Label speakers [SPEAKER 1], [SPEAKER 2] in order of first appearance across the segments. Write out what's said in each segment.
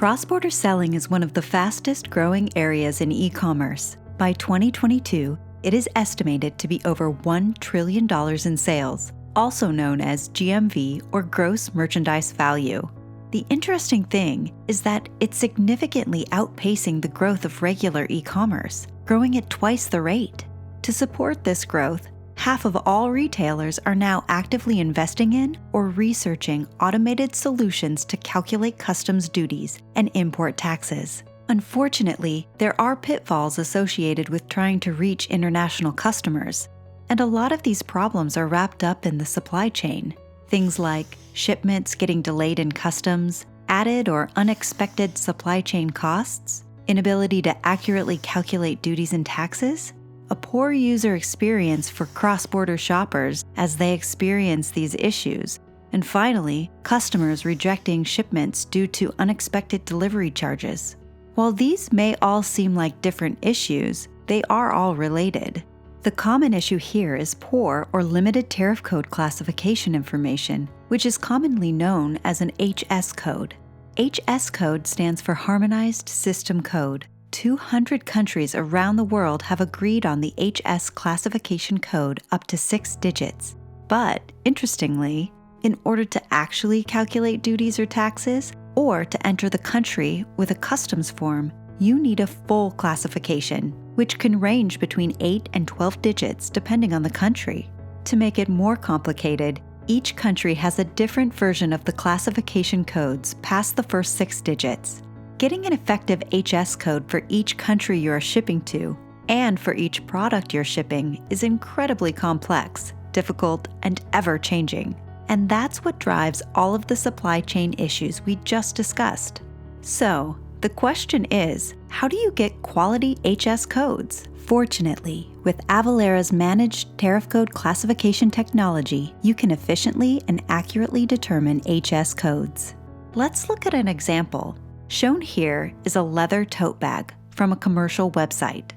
[SPEAKER 1] Cross-border selling is one of the fastest growing areas in e-commerce. By 2022, it is estimated to be over $1 trillion in sales, also known as GMV or gross merchandise value. The interesting thing is that it's significantly outpacing the growth of regular e-commerce, growing at twice the rate. To support this growth, half of all retailers are now actively investing in or researching automated solutions to calculate customs duties and import taxes. Unfortunately, there are pitfalls associated with trying to reach international customers, and a lot of these problems are wrapped up in the supply chain. Things like shipments getting delayed in customs, added or unexpected supply chain costs, inability to accurately calculate duties and taxes, a poor user experience for cross-border shoppers as they experience these issues, and finally, customers rejecting shipments due to unexpected delivery charges. While these may all seem like different issues, they are all related. The common issue here is poor or limited tariff code classification information, which is commonly known as an HS code. HS code stands for Harmonized System code. 200 countries around the world have agreed on the HS classification code up to 6 digits. But, interestingly, in order to actually calculate duties or taxes, or to enter the country with a customs form, you need a full classification, which can range between 8 and 12 digits depending on the country. To make it more complicated, each country has a different version of the classification codes past the first 6 digits. Getting an effective HS code for each country you are shipping to, and for each product you're shipping, is incredibly complex, difficult, and ever-changing. And that's what drives all of the supply chain issues we just discussed. So, the question is, how do you get quality HS codes? Fortunately, with Avalara's Managed Tariff Code Classification technology, you can efficiently and accurately determine HS codes. Let's look at an example. Shown here is a leather tote bag from a commercial website.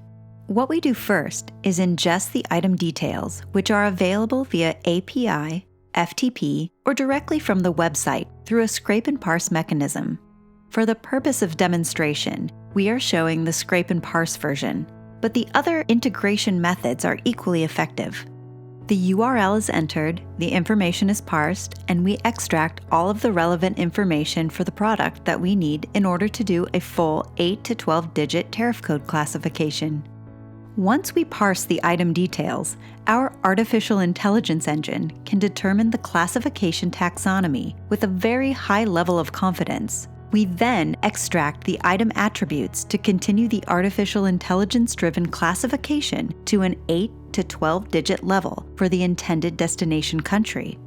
[SPEAKER 1] What we do first is ingest the item details, which are available via API, FTP, or directly from the website through a scrape and parse mechanism. For the purpose of demonstration, we are showing the scrape and parse version, but the other integration methods are equally effective. The URL is entered, the information is parsed, and we extract all of the relevant information for the product that we need in order to do a full 8 to 12-digit tariff code classification. Once we parse the item details, our artificial intelligence engine can determine the classification taxonomy with a very high level of confidence. We then extract the item attributes to continue the artificial intelligence-driven classification to an 8 to 12-digit level for the intended destination country.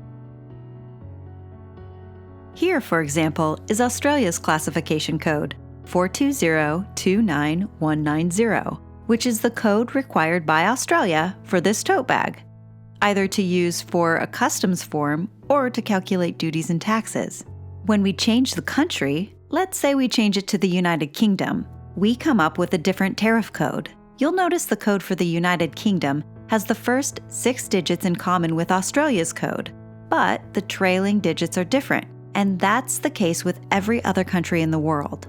[SPEAKER 1] Here, for example, is Australia's classification code, 420-29190, which is the code required by Australia for this tote bag, either to use for a customs form or to calculate duties and taxes. When we change the country, let's say we change it to the United Kingdom, we come up with a different tariff code. You'll notice the code for the United Kingdom has the first 6 digits in common with Australia's code, but the trailing digits are different, and that's the case with every other country in the world.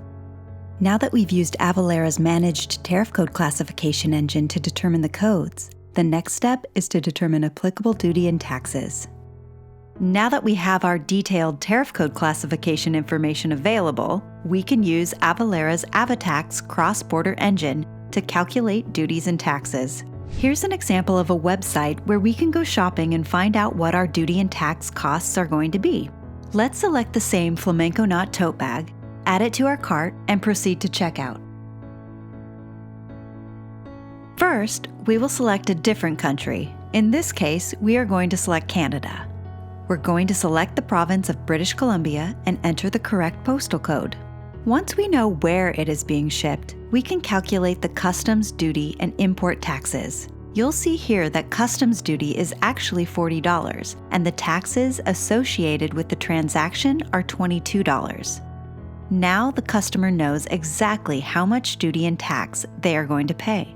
[SPEAKER 1] Now that we've used Avalara's Managed Tariff Code Classification engine to determine the codes, the next step is to determine applicable duty and taxes. Now that we have our detailed tariff code classification information available, we can use Avalara's AvaTax Cross-Border engine to calculate duties and taxes. Here's an example of a website where we can go shopping and find out what our duty and tax costs are going to be. Let's select the same flamenco knot tote bag, add it to our cart, and proceed to checkout. First, we will select a different country. In this case, we are going to select Canada. We're going to select the province of British Columbia and enter the correct postal code. Once we know where it is being shipped, we can calculate the customs duty and import taxes. You'll see here that customs duty is actually $40, and the taxes associated with the transaction are $22. Now the customer knows exactly how much duty and tax they are going to pay.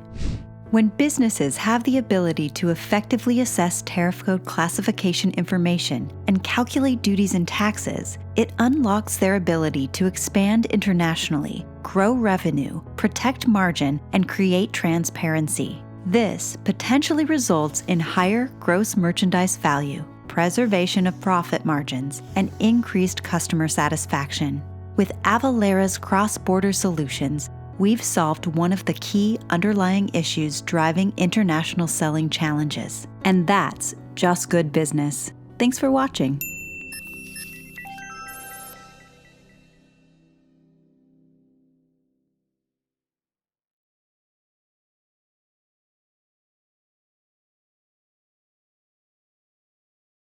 [SPEAKER 1] When businesses have the ability to effectively assess tariff code classification information and calculate duties and taxes, it unlocks their ability to expand internationally, grow revenue, protect margin, and create transparency. This potentially results in higher gross merchandise value, preservation of profit margins, and increased customer satisfaction. With Avalara's cross-border solutions, we've solved one of the key underlying issues driving international selling challenges. And that's just good business. Thanks for watching.